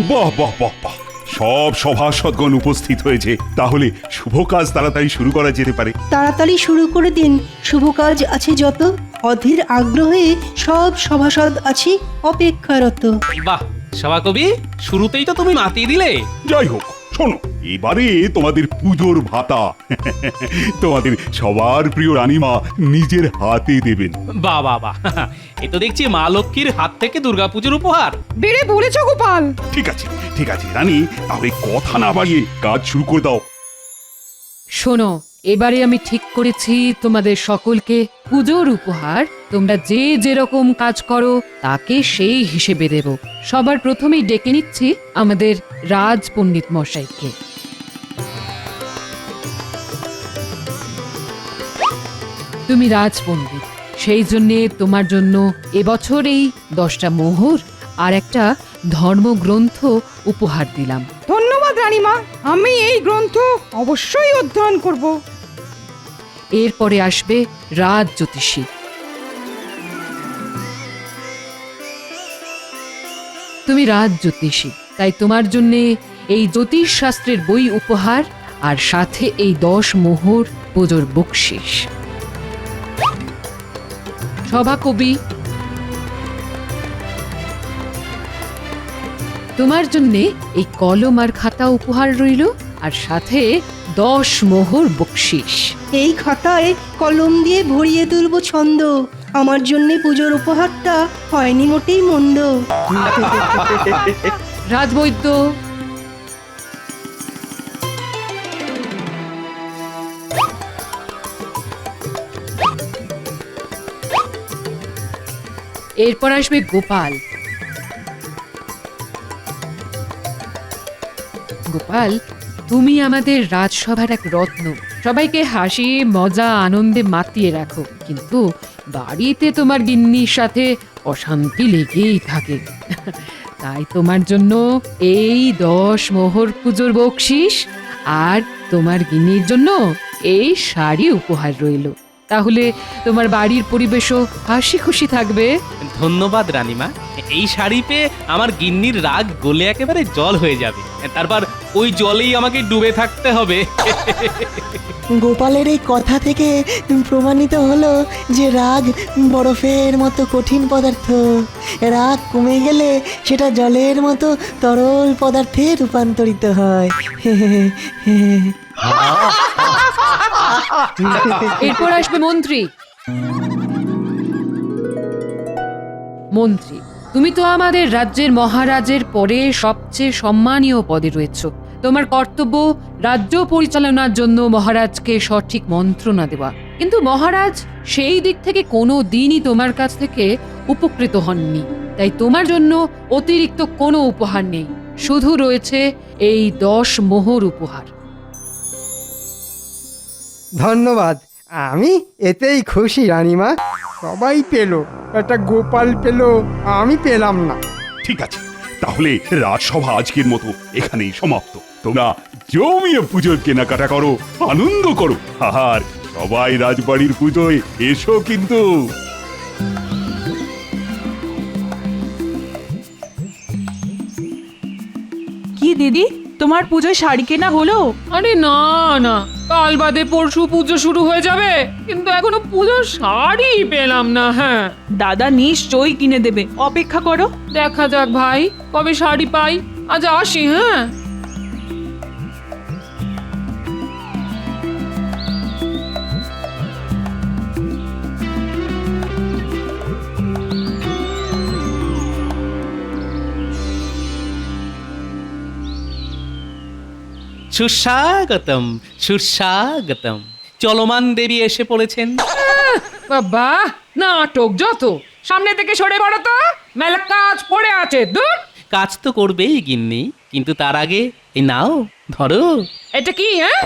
বাহ বাহ বাহ বাহ, সব সভাসদগণ উপস্থিত হয়েছে, তাহলে শুভ কাজ তাড়াতাড়ি শুরু করা যেতে পারে। তাড়াতাড়ি শুরু করে দিন, শুভ কাজ আছে যত। অধীর আগ্রহে সব সভাসদ আছি অপেক্ষারত। বাহ সভাকবি, শুরুতেই তো তুমি মাতিয়ে দিলে। যাই হোক, শোনো, এবারে তোমাদের পুজোর ভাতা তোমাদের সবার প্রিয় রানীমা নিজের হাতে দেবেন। বাহ বাহ বাহ, এ তো দেখছি মা লক্ষ্মীর হাত থেকে দুর্গাপুজোর উপহার। বেড়ে বলেছ গোপাল। ঠিক আছে ঠিক আছে রানী, তাহলে কথা না বাড়িয়ে কাজ শুরু করে দাও। শোনো, এবারে আমি ঠিক করেছি তোমাদের সকলকে পুজোর উপহার তোমরা যে যেরকম কাজ করো তাকে সেই হিসেবে দেব। সবার প্রথমেই ডেকে নিচ্ছি আমাদের রাজ পণ্ডিত মশাইকে। তুমি রাজ পণ্ডিত, সেই জন্যে তোমার জন্য এবছর এই 10টা মোহর আর একটা ধর্মগ্রন্থ উপহার দিলাম। ধন্যবাদ রানীমা, আমি এই গ্রন্থ অবশ্যই অধ্যয়ন করব। এরপরে আসবে রাজ জ্যোতিষী। তুমি রাজ জ্যোতিষী, তাই তোমার জন্য এই জ্যোতিষ শাস্ত্রের বই উপহার আর সাথে এই 10 মোহর পুজোর বকশিস। সভাকবি, তোমার জন্য এই কলম আর খাতা উপহার রইল আর সাথে 10 মোহর বকশিস। এই খাতায় কলম দিয়ে ভরিয়ে তুলব ছন্দ। আমার জন্য পুজোর উপহারটা হয়নি মোটেই মন্দ। রাজবৈদ্য, এরপর আসবে গোপাল। গোপাল, তুমি আমাদের রাজসভার এক রত্ন, সবাইকে হাসি মজা আনন্দে মাতিয়ে রাখো, কিন্তু বাড়িতে তোমার গিন্নির সাথে অশান্তি লেগেই থাকে। তাই তোমার জন্য এই 10 মোহর পুজোর বকশিস আর তোমার গিন্নির জন্য এই শাড়ি উপহার রইল। তাহলে তোমার বাড়ির পরিবেশও হাসি খুশি থাকবে। ধন্যবাদ রানীমা, এই শাড়ি পেয়ে আমার গিন্নির রাগ গলে একেবারে জল হয়ে যাবে, তারপর ওই জলেই আমাকে ডুবে থাকতে হবে। গোপালের এই কথা থেকে প্রমাণিত হলো যে রাগ বরফের মতো কঠিন পদার্থ। রাগ কমে গেলে সেটা জলের মতো তরল পদার্থে রূপান্তরিত হয়। এরপর আসবে মন্ত্রী। মন্ত্রী, তুমি তো আমাদের রাজ্যের মহারাজের পরে সবচেয়ে সম্মানীয় পদে রয়েছো। তোমার কর্তব্য রাজ্য পরিচালনার জন্য মহারাজকে সঠিক মন্ত্রণা দেওয়া, কিন্তু মহারাজ সেই দিক থেকে কোনো দিনই তোমার কাছ থেকে উপকৃত হননি। তাই তোমার জন্য অতিরিক্ত কোনো উপহার নেই, শুধু রয়েছে এই 10 মোহর উপহার। ধন্যবাদ, আমি এতেই খুশি রানীমা। সবাই পেল, একটা গোপাল পেল, আমি পেলাম না। ঠিক আছে, তাহলে রাজসভা আজকের মতো এখানেই সমাপ্ত। তোমরা জমিয়ে পুজোর কেনাকাটা করো, আনন্দ করো, আর সবাই রাজবাড়ির পুজোয় এসো কিন্তু। কি দিদি, তোমার পুজোয় শাড়ি কেনা হলো? আরে না না, কাল বাদে পরশু পুজো শুরু হয়ে যাবে, কিন্তু এখনো পুজোর শাড়ি পেলাম না। হ্যাঁ, দাদা নিশ্চয়ই কিনে দেবে, অপেক্ষা করো। দেখা যাক ভাই, কবে শাড়ি পাই। আজ আসি। হ্যাঁ, সুস্বাগতম সুস্বাগতম, চলমান দেবী এসে পড়েছেন। বাবা, নাটক যত, সামনে থেকে সরে পড়ো তো, মেলা কাজ পড়ে আছে। দূর, কাজ তো করবেই গিন্নি, কিন্তু তার আগে এই নাও ধরো। এটা কি? হ্যাঁ,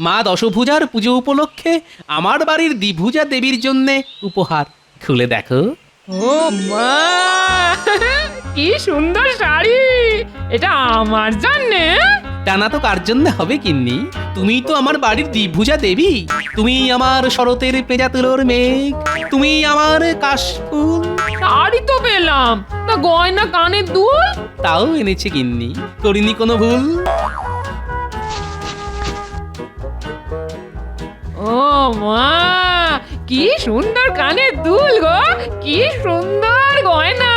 মা দশভুজার পুজো উপলক্ষে আমার বাড়ির দ্বিভুজা দেবীর জন্য উপহার, খুলে দেখো। ও মা, কি সুন্দর শাড়ি! এটা আমার জন্যে? টানা তো কার জন্য হবে গিন্নি, তুমি তো আমার বাড়ির দ্বিভুজা দেবী। তুমি আমার শরতের পেজা তুলোর মেঘ, তুমি আমার কাশফুল। শাড়ি তো পেলাম, তা গয়না কানের দুল? তাও এনেছে গিন্নি, করিনি কোনো ভুল। ও মা, কি সুন্দর কানের দুল গো, কি সুন্দর গয়না।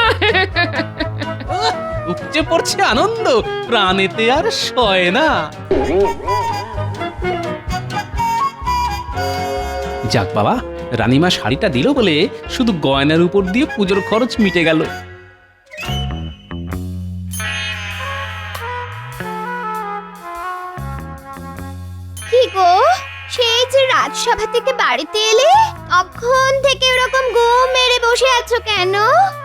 উপচে পড়ছে আনন্দ, প্রাণেতে আর সয় না। যাক বাবা, রানীমা শাড়িটা দিল বলে শুধু গয়নার উপর দিয়ে পুজোর খরচ মিটে গেল। কি গো, সেই যে রাজসভা থেকে বাড়িতে এলে তখন থেকে ওরকম ঘুম মেরে বসে আছো কেন?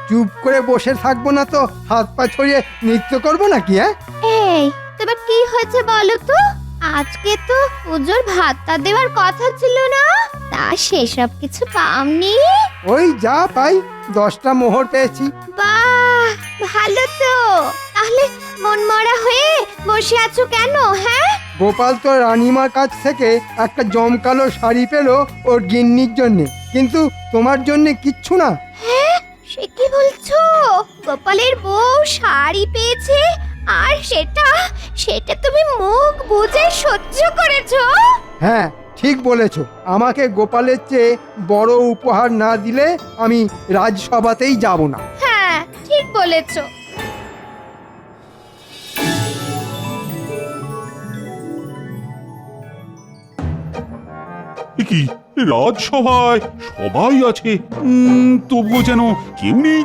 চুপ করে বসে থাকবো না তো হাত পা ছড়িয়ে নৃত্য করবো নাকি? হ্যাঁ, এই তোমার কি হয়েছে বলো তো? আজকে তো পুজোর ভাতটা দেওয়ার কথা ছিল না, তা সেসব কিছু পাওনি? ওই যা পাই 10টা মোহর পেয়েছি। বাহ, ভালো তো। তাহলে মনমরা হয়ে বসে আছো কেন? হ্যাঁ, গোপাল তো রানীমার কাছ থেকে একটা জমকালো শাড়ি পেলো ওর গিন্নির জন্যে, কিন্তু তোমার জন্যে কিচ্ছু না। হ্যাঁ, সে কি বলছো? গোপালের বউ শাড়ি পেয়েছে আর সেটা তুমি মুখ বুজে সহ্য করেছো? হ্যাঁ, ঠিক বলেছো। আমাকে গোপালের চেয়ে বড় উপহার না দিলে আমি রাজসভাতেই যাব না। হ্যাঁ, ঠিক বলেছো। এ কি, রাজসভায় সবাই আছে, তবুও যেন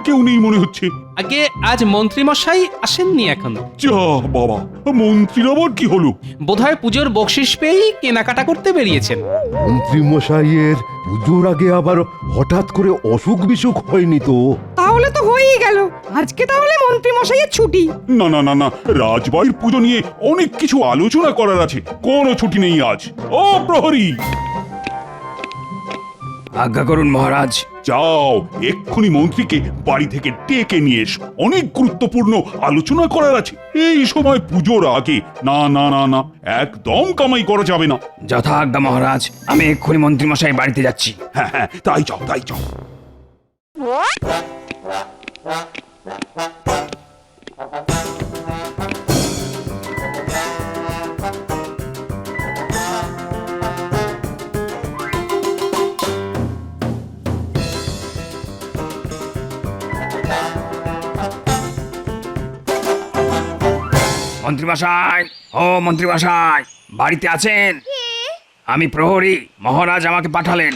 কেউ নেই মনে হচ্ছে। আগে আজ মন্ত্রী মশাই আসেননি এখনো। যা বাবা, মন্ত্রীর আবার কি হলো? বোধহয় পুজোর বকশিস পেয়েই কেনাকাটা করতে বেরিয়েছেন। মন্ত্রী মশাইয়ের পুজোর আগে আবার হঠাৎ করে অসুখ বিসুখ হয়নি তো? তাহলে তো হয়েই গেল। আজকে তাহলে মন্ত্রী মশাইয়ের ছুটি। না না না না, রাজবাড়ির পুজো নিয়ে অনেক কিছু আলোচনা করার আছে, কোনো ছুটি নেই আজ। ও প্রহরী, আজ্ঞা করুন মহারাজ। যাও এক্ষুনি মন্ত্রীকে বাড়ি থেকে ডেকে নিয়ে এসো, অনেক গুরুত্বপূর্ণ আলোচনা করার আছে এই সময় পুজোর আগে। না না না না, একদম কামাই করা যাবে না। যথা আজ্ঞা মহারাজ, আমি এক্ষুনি মন্ত্রী মশাই বাড়িতে যাচ্ছি। হ্যাঁ হ্যাঁ, তাই যাও তাই যাও। মন্ত্রী মশাই, ও মন্ত্রী মশাই, বাড়িতে আছেন? আমি প্রহরী, মহারাজ আমাকে পাঠালেন।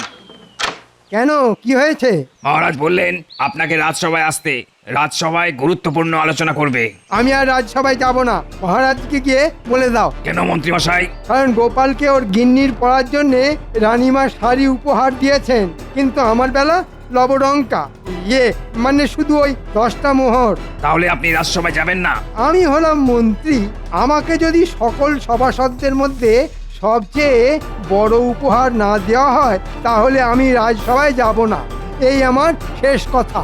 কেন, কি হয়েছে? মহারাজ বললেন আপনাকে রাজসভায় আসতে, রাজসভায় গুরুত্বপূর্ণ আলোচনা করবে। আমি আর রাজসভায় যাব না, মহারাজকে গিয়ে বলে দাও। কেন মন্ত্রী মশাই? কারণ গোপালকে ওর গিন্নির পরার জন্যে রানীমা শাড়ি উপহার দিয়েছেন, কিন্তু আমার বেলা লবডঙ্কা, মানে শুধু ওই 10টা মোহর। তাহলে আপনি রাজসভায় যাবেন না? আমি হলাম মন্ত্রী, আমাকে যদি সকল সভাসদদের মধ্যে সবচেয়ে বড় উপহার না দেওয়া হয় তাহলে আমি রাজসভায় যাব না, এই আমার শেষ কথা।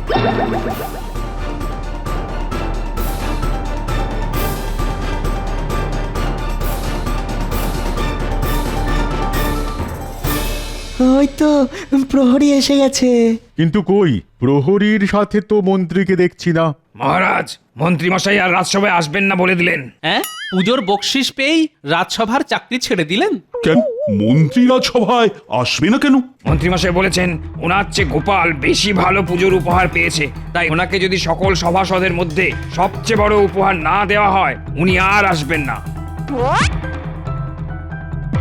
ওই তো প্রহরী এসে গেছে। কিন্তু কই, প্রহরীর সাথে তো মন্ত্রীকে দেখছি না। মহারাজ, মন্ত্রী মশাই আর রাজসভায় আসবেন না বলে দিলেন। হ্যাঁ, পুজোর বকশিস পেয়েই রাজসভার চাকরি ছেড়ে দিলেন। কেন, মন্ত্রী রাজসভায় আসবে না কেন? মন্ত্রী মশাই বলেছেন ওনার চেয়ে গোপাল বেশি ভালো পুজোর উপহার পেয়েছে, তাই ওনাকে যদি সকল সভাসদের মধ্যে সবচেয়ে বড় উপহার না দেওয়া হয় উনি আর আসবেন না।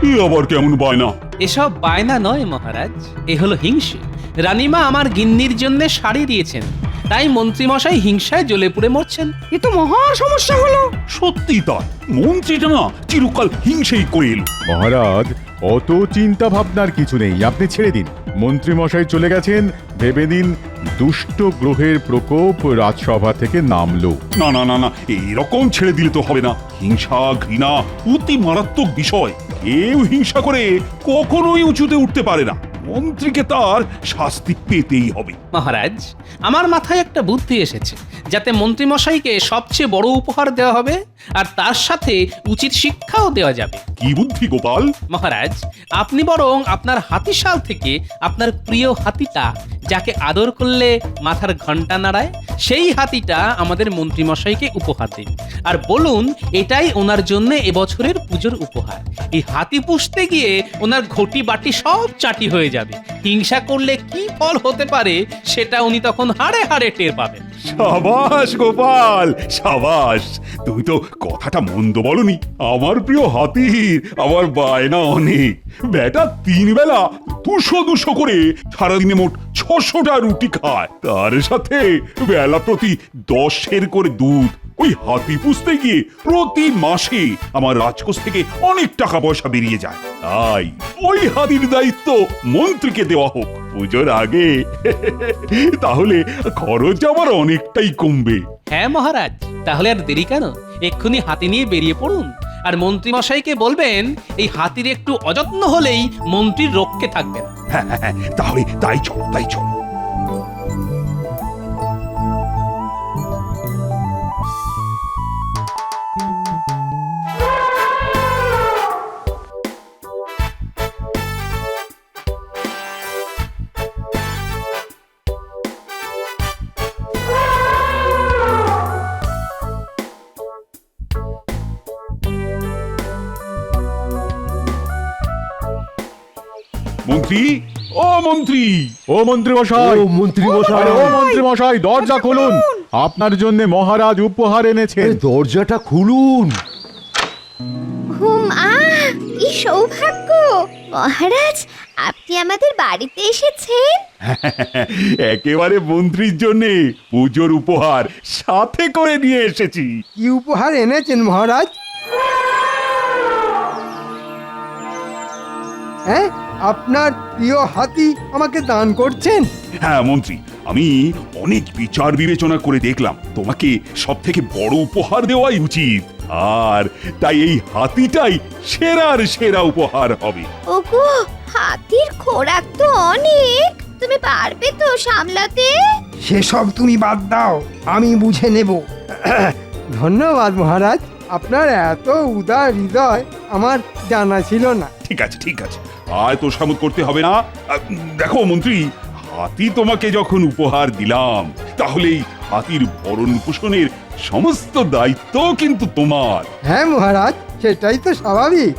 এ আবার কেমন বায়না? এসব বায়না নয় মহারাজ, এ হলো হিংসে। রানীমা আমার গিন্নির জন্য শাড়ি দিয়েছেন, তাই মন্ত্রী মশাই হিংসায় জ্বলে পুড়ে মরছেন। এ তো মহা সমস্যা হলো। সত্যি তাই, মন্ত্রীটা না চিরকাল হিংসেই করে এলো। মহারাজ, অত চিন্তা ভাবনার কিছু নেই, আপনি ছেড়ে দিন। মন্ত্রী মশাই চলে গেছেন, ভেবে দিন দুষ্ট গ্রহের প্রকোপ রাজসভা থেকে নামলো। না না না না, এরকম ছেড়ে দিলে তো হবে না। হিংসা ঘৃণা অতি মারাত্মক বিষয়, কেউ হিংসা করে কখনোই উঁচুতে উঠতে পারে না। মন্ত্রীকে তার শাস্তি পেতেই হবে। মহারাজ, আমার মাথায় একটা বুদ্ধি এসেছে, যাতে মন্ত্রীমশাইকে সবচেয়ে বড় উপহার দেওয়া হবে আর তার সাথে উচিত শিক্ষাও দেওয়া যাবে। কি বুদ্ধি গোপাল? মহারাজ, আপনি বরং আপনার হাতিশাল থেকে আপনার প্রিয় হাতিটা, যাকে আদর করলে মাথার ঘন্টা নাড়ায়, সেই হাতিটা আমাদের মন্ত্রীমশাইকে উপহার দিন আর বলুন এটাই ওনার জন্য এবছরের পুজোর উপহার। এই হাতি পুষতে গিয়ে ওনার ঘটি বাটি সব চাটি হয়ে যাবে। হিংসা করলে কি ফল হতে পারে সেটা উনি তখন হাড়ে হাড়ে টের পাবেন। সাবাস গোপাল, সাবাস। তুমি তো কথাটা মন্দ বলনি। আমার প্রিয় হাতির আমার বায়না অনেক। বেটা 3 বেলা 200 করে সারাদিনে মোট 600টা রুটি খায়, তার সাথে বেলা প্রতি 10 করে দুধ। ওই হাতি পুষতে গিয়ে প্রতি মাসে আমার রাজকোষ থেকে অনেক টাকা পয়সা বেরিয়ে যায়। তাই ওই হাতির দায়িত্ব মন্ত্রীকে দেওয়া হোক পুজোর আগে। তাহলে খরচ আমার অনেকটাই কমবে। হ্যাঁ মহারাজ, তাহলে আর দেরি কেন? এক্ষুনি হাতি নিয়ে বেরিয়ে পড়ুন আর মন্ত্রীমশাইকে বলবেন এই হাতির একটু অযত্ন হলেই মন্ত্রীর রক্ষে থাকবেন। হ্যাঁ হ্যাঁ হ্যাঁ, তাহলে তাই চলো, তাই চলো। মন্ত্রী, ও মন্ত্রী, ও মন্ত্রী মশাই, মন্ত্রী মশাই, ও মন্ত্রী মশাই, দরজা খুলুন। আপনার জন্য মহারাজ উপহার এনেছেন। দরজাটা খুলুন। কি সৌভাগ্য! মহারাজ, আপনি আমাদের বাড়িতে এসেছেন। একেবারে মন্ত্রীর জন্য পুজোর উপহার সাথে করে নিয়ে এসেছি। কি উপহার এনেছেন মহারাজ? হ্যাঁ, আপনার প্রিয় হাতি আমাকে দান করছেন? হ্যাঁ মন্ত্রী, আমি অনেক বিচার বিবেচনা করে দেখলাম তোমাকে সব থেকে বড় উপহার দেওয়াই উচিত, আর তাই এই হাতিটাই সেরার সেরা উপহার হবে। ওগো, হাতির খোরাক তো অনেক, তুমি পারবে তো সামলাতে? সেসব তুমি বাদ দাও, আমি বুঝে নেব। ধন্যবাদ মহারাজ, আপনার এত উদার হৃদয় আমার জানা ছিল না। ঠিক আছে, ঠিক আছে, আর তো সামুদ করতে হবে না। দেখো মন্ত্রী, হাতি তোমাকে যখন উপহার দিলাম, তাহলে এই হাতির ভরণ পোষণের সমস্ত দায়িত্ব কিন্তু তোমার। হ্যাঁ মহারাজ, সেটাই তো স্বাভাবিক।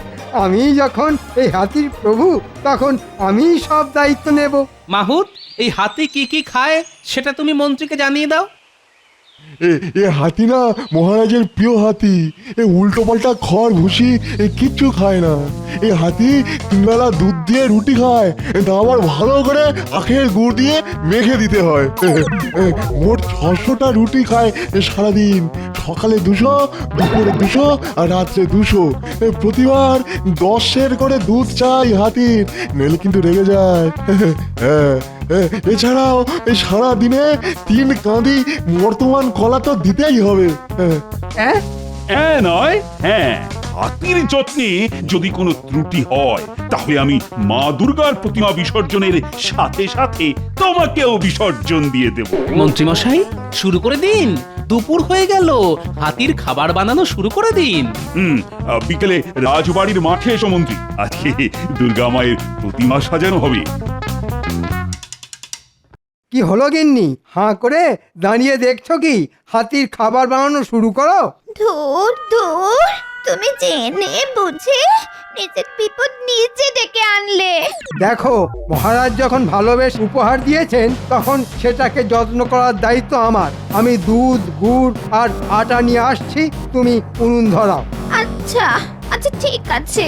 আমি যখন এই হাতির প্রভু, তখন আমি সব দায়িত্ব নেব। মাহুত, এই হাতি কি কি খায় সেটা তুমি মন্ত্রীকে জানিয়ে দাও। এ হাতি না মহারাজের প্রিয় হাতি। উল্টো পাল্টা খড় ভুসি কিচ্ছু খায় না। এই হাতি 3 বেলা দুধ দিয়ে রুটি খায়, তা আবার ভালো করে আখের গুড় দিয়ে মেখে দিতে হয়। মোট 600টা রুটি খায় সারাদিন। সকালে 200, দুপুরে 200 আর রাত্রে 200। প্রতিবার 10 করে দুধ চাই হাতির, নইলে কিন্তু রেগে যায়। হ্যাঁ, এছাড়াও সারা দিনে 3 কাঁদি বর্তমান কলা তো দিতেই হবে। হ্যাঁ নয়, হ্যাঁ, হাতির যত্নে যদি কোনো ত্রুটি হয়, তাহলে আমি মা দুর্গার প্রতিমা বিসর্জনের সাথে সাথে তোমাকেও বিসর্জন দিয়ে দেব। মন্ত্রীমশাই, শুরু করে দিন। দুপুর হয়ে গেল, হাতির খাবার বানানো শুরু করে দিন। বিকেলে রাজবাড়ির মাঠে এসো মন্ত্রী, আজকে দুর্গা মায়ের প্রতিমা সাজানো হবে। কি হলো গিন্নি, হাঁ করে দাঁড়িয়ে দেখছো কি? হাতির খাবার বানানো শুরু করো। ধুর ধুর, তুমি জেনে বুঝে নিজের বিপদ নিজে ডেকে আনলে। দেখো, মহারাজ যখন ভালোবেসে উপহার দিয়েছেন, তখন সেটাকে যত্ন করার দায়িত্ব আমার। আমি দুধ, গুড় আর আটা নিয়ে আসছি, তুমি উনুন ধরাও। আচ্ছা আচ্ছা, ঠিক আছে।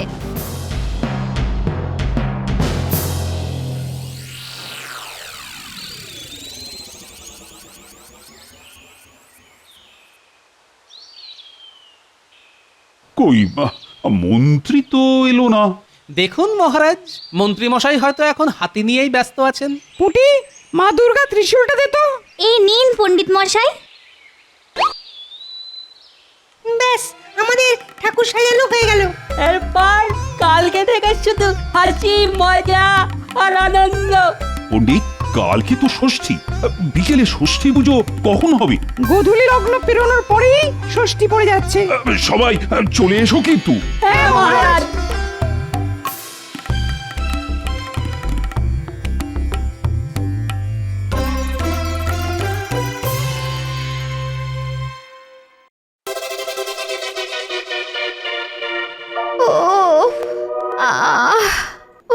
কই মন্ত্রী তো এলো না। দেখুন মহারাজ, মন্ত্রীমশাই হয়তো এখন হাতি নিয়েই ব্যস্ত আছেন। পুটি, মা দুর্গা ত্রিশূলটা দে তো। এই নিন পণ্ডিত মশাই। ব্যাস, আমাদের ঠাকুর সাজানো হয়ে গেল। এরপর কালকে থেকে শুধু হাসি মজা আর আনন্দ। পণ্ডিত, কালকে তো ষষ্ঠী, বিকেলে ষষ্ঠী পুজো কখন হবে? গোধূলি লগ্ন পেরোনোর পরেই ষষ্ঠী পড়ে যাচ্ছে। সবাই চলে এসো কিন্তু। হ্যাঁ মহারাজ। ও আহ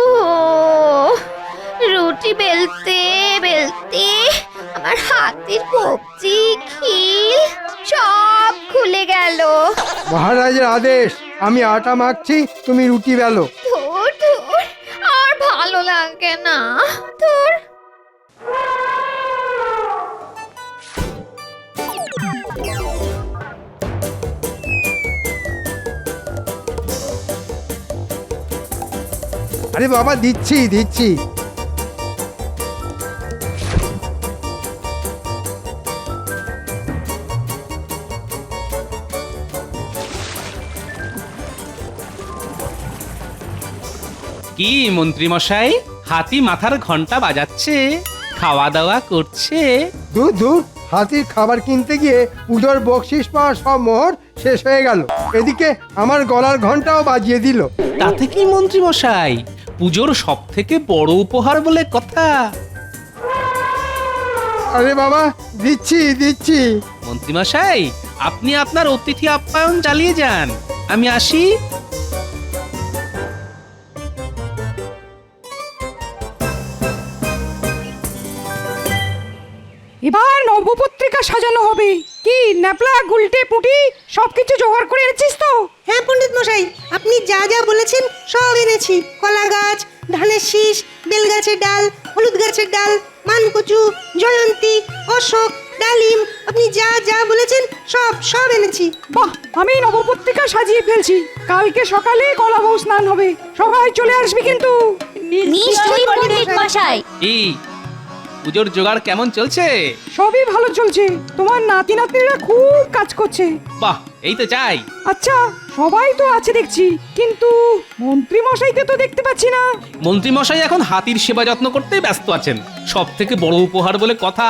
ও রুটি বেলতে বেলতে আমার হাতের কবজি খিল সব খুলে গেল। মহারাজের আদেশ, আমি আটা মাখছি, তুমি রুটি বেলো। ধুর ধুর, আর ভালো লাগে না। ধুর। আরে বাবা, দিচ্ছি দিচ্ছি। কি মন্ত্রী মশাই, হাতি মাথার ঘন্টা বাজাচ্ছে, খাওয়া দাওয়া করছে? দূর দূর, হাতির খাবার কিনতে গিয়ে পুজোর বকশিস পাওয়ার সব মোহর শেষ হয়ে গেল। এদিকে আমার গলার ঘন্টাও বাজিয়ে দিল। তাতে কি মন্ত্রী মশাই, পুজোর সব থেকে বড় উপহার বলে কথা। আরে বাবা, দিচ্ছি দিচ্ছি। মন্ত্রী মশাই, আপনি আপনার অতিথি আপ্যায়ন চালিয়ে যান, আমি আসি। এবার নবপত্রিকা সাজানো হবে। কি ন্যাপলা গুলটে পুটি সবকিছু জোগাড় করে এনেছিস তো? হ্যাঁ পণ্ডিত মশাই, আপনি যা যা বলেছেন সব এনেছি। কলা গাছ, ধানের শীষ, বেল গাছের ডাল, হলুদ গাছের ডাল, মানকচু, জয়ন্তী, অশোক, ডালিম, আপনি যা যা বলেছেন সব সব এনেছি। বাহ, আমি নবপত্রিকা সাজিয়ে ফেলছি। কালকে সকালে কলা বউ স্নান হবে, সবাই চলে আসবি কিন্তু। নিশ্চয়ই পণ্ডিত মশাই। কি পুজোর জোগাড় কেমন চলছে? সবই ভালো চলছে। তোমার নাতি নাতনিরা খুব কাজ করছে। বাহ, এই তো চাই। আচ্ছা, সবাই তো আছে দেখছি, কিন্তু মন্ত্রী মশাইকে তো দেখতে পাচ্ছি না। মন্ত্রী মশাই এখন হাতির সেবা যত্ন করতেই ব্যস্ত আছেন, সব থেকে বড় উপহার বলে কথা।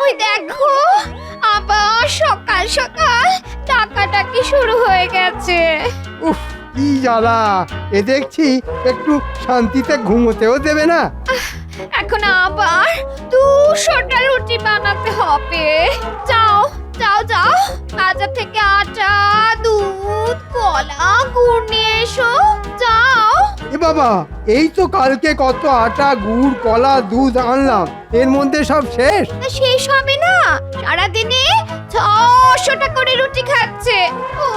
ওই দেখো, আবার সকাল সকাল ডাকাডাকি শুরু হয়ে গেছে। উফ, কি জ্বালা! এ দেখছি একটু শান্তিতে ঘুমোতেও দেবে না। এখন আবার 200টা রুটি বানাতে হবে। যাও যাও যাও, বাজার থেকে আটা, দুধ, কলা, গুড় নিয়ে এসো। যাও। এ বাবা, এই তো কালকে কত আটা, গুড়, কলা, দুধ আনলাম, এর মধ্যে সব শেষ। তা শেষ হবে না, সারাদিনে 600টা করে রুটি খাচ্ছে। ও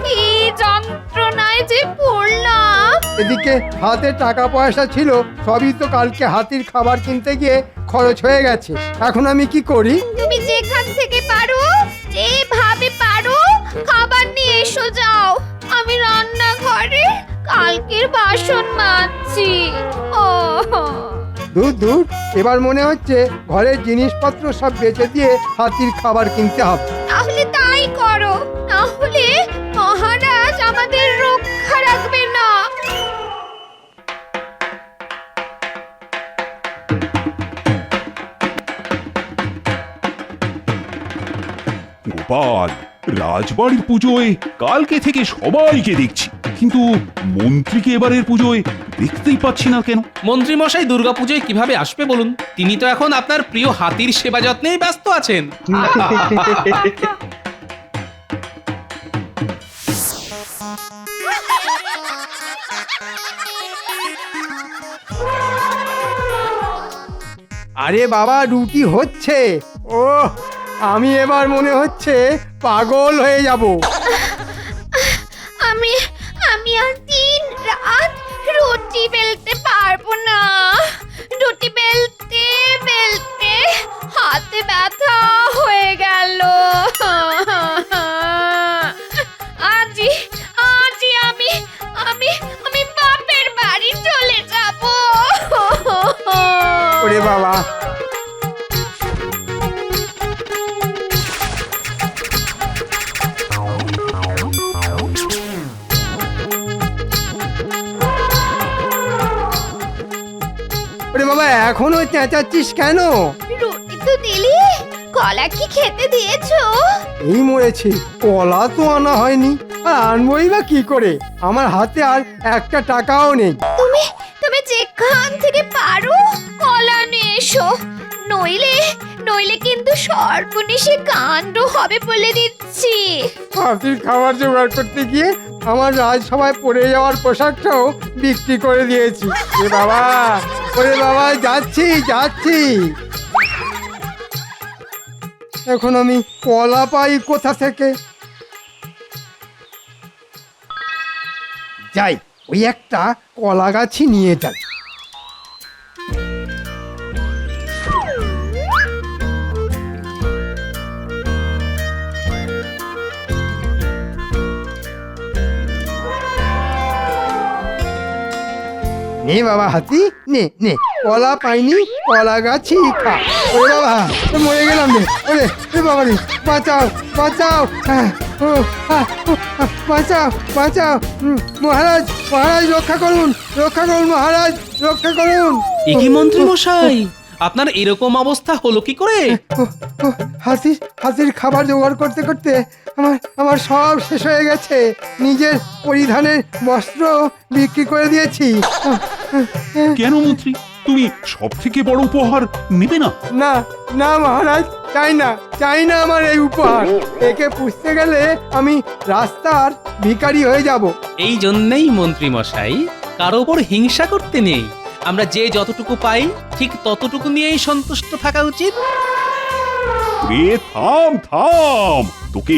কি যন্ত্রণায় যে পড়লাম। এদিকে হাতে টাকা পয়সা ছিল, সবই তো কালকে হাতির খাবার কিনতে গিয়ে খরচ হয়ে গেছে। এখন আমি কি করি? তুমি যেখান থেকে পারো, যেভাবে পারো খাবার নিয়ে এসো। যাও, আমি রান্নাঘরে কালকের বাসন মাজছি। ও দূর দূর, এবার মনে হচ্ছে ঘরের জিনিসপত্র সব বেচে দিয়ে হাতির খাবার কিনতে হবে। তাহলে তাই করো, না হলে মহারাজ আমাদের রক্ষা রাখবে না। গোপাল, রাজবাড়ির পুজোয় কালকে থেকে সবাইকে দেখছি, কিন্তু মন্ত্রীকে এবারের পুজোয় দেখতেই পাচ্ছি না কেন? মন্ত্রী মশাই দুর্গাপুজোয় কিভাবে আসবে বলুন? তিনি তো এখন আপনার প্রিয় হাতির সেবা যত্নেই ব্যস্ত আছেন। আরে বাবা, রুটি হচ্ছে। ও, আমি এবার মনে হচ্ছে পাগল হয়ে যাব। আমি আমি আর দিন রাত রুটি বেলতে পারবো না। রুটি বেলতে বেলতে হাতে ব্যথা হয়ে গেল। আজই আমি বাবা। ওরে বাবা, এখনো চেঁচাচ্ছিস কেন? রুটি তো দিলি, কলা কি খেতে দিয়েছো? এই মরেছে, কলা তো আনা হয়নি, আর আনবই বা কি করে? আমার হাতে আর একটা টাকাও নেই। তুমি তুমি যেখান থেকে পারো কলা নিয়ে এসো, নইলে নইলে কিন্তু সর্বনেশে কাণ্ড হবে বলে দিচ্ছি। হাতির খাবার জোগাড় করতে গিয়ে আমার রাজসভায় পড়ে যাওয়ার পোশাকটাও বিক্রি করে দিয়েছি। এ বাবা, ওরে বাবা, যাচ্ছি যাচ্ছি। এখন আমি কলা পাই কোথা থেকে? যাই, ওই একটা কলা গাছই নিয়ে যাই। নে বাবা হাতি, নে নে, কলা পাইনি, কলা গাছই খা। ওরে বাবা, মরে গেলাম রে। ওরে বাবা রে, বাঁচাও বাঁচাও, বাঁচাও বাঁচাও। মহারাজ মহারাজ, রক্ষা করুন রক্ষা করুন, মহারাজ রক্ষা করুন। এ কি মন্ত্রী মশাই, আপনার এরকম অবস্থা হলো কি করে? হাতির খাবার জোগাড় করতে করতে আমার সব শেষ হয়ে গেছে। নিজের পরিধানের বস্ত্র বিক্রি করে দিয়েছি। কেন মন্ত্রী, তুমি সব থেকে বড় উপহার নেবে না? না না মহারাজ, চাই না চাই না আমার এই উপহার। একে পুষতে গেলে আমি রাস্তার ভিখারি হয়ে যাব। এই জন্যই মন্ত্রী মশাই, কারো ওপর হিংসা করতে নেই। আমরা যে যতটুকু পাই ঠিক ততটুকু নিয়েই সন্তুষ্ট থাকা উচিত। রে থাম থাম, তোকে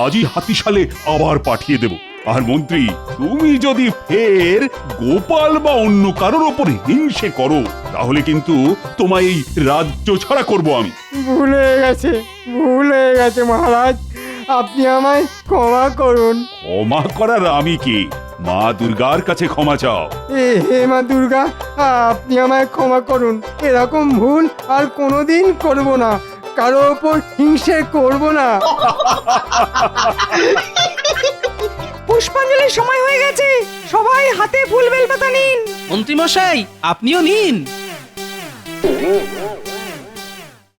আজই হাতিশালে আবার পাঠিয়ে দেব। আর মন্ত্রী, তুমি যদি ফের গোপাল বা অন্য কারোর ওপর হিংসে করো, তাহলে কিন্তু তোমায় এই রাজ্য ছাড়া করব আমি। ভুল হয়ে গেছে মহারাজ, আপনি আমায় ক্ষমা করুন। ক্ষমা করার আমি কে? মা দুর্গার কাছে ক্ষমা চাও। হে মা দুর্গা, আপনি আমায় ক্ষমা করুন। এরকম ভুল আর কোনোদিন করব না, কারো ওপর হিংসে করব না। পুষ্পাঞ্জলির সময় হয়ে গেছে, সবাই হাতে ফুল বেলপাতা নিন। মন্ত্রী মশাই, আপনিও নিন।